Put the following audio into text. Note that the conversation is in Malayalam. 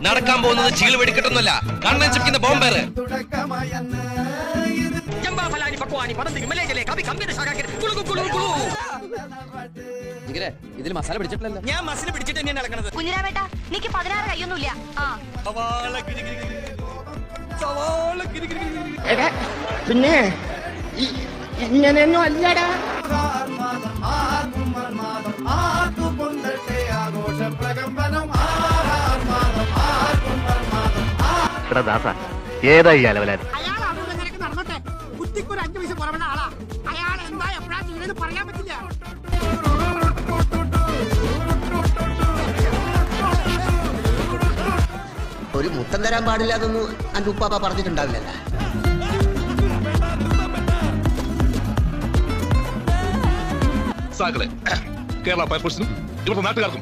നടക്കാൻ പോകുന്നത് ചീള് വെടിക്കെട്ടൊന്നുമല്ല, കണ്ണൻ ചിപ്പിക്കുന്ന ബോംബേറ്. ഇതിൽ മസാല പിടിച്ചിട്ടില്ലല്ലോ. ഞാൻ മസിൽ പിടിച്ചിട്ട് തന്നെയാണ് നടക്കണത്. കുഞ്ഞിരാമേട്ട നീക്ക് 16 കയ്യൊന്നുമില്ല. പിന്നെ ഇങ്ങനെയൊന്നും അല്ലടാ. ഏതായി അലവലാതി? അയാൾ അവിടെ നിനക്ക് നടന്നോട്ടെ. കുട്ടിക്കൊരു 5 പൈസ കുറവുള്ള ആളാ. അയാൾ എന്താ എപ്പോഴാ ചെയ്യുന്നത് പറയാൻ പറ്റില്ല. ഒരു മുത്തം തരാൻ പാടില്ല അതൊന്നും അന്റെ ഉപ്പാപ്പ പറഞ്ഞിട്ടുണ്ടാവില്ലല്ല. കേരള ഫയർഫോഴ്സിനും ഇവിടുത്തെ നാട്ടുകാർക്കും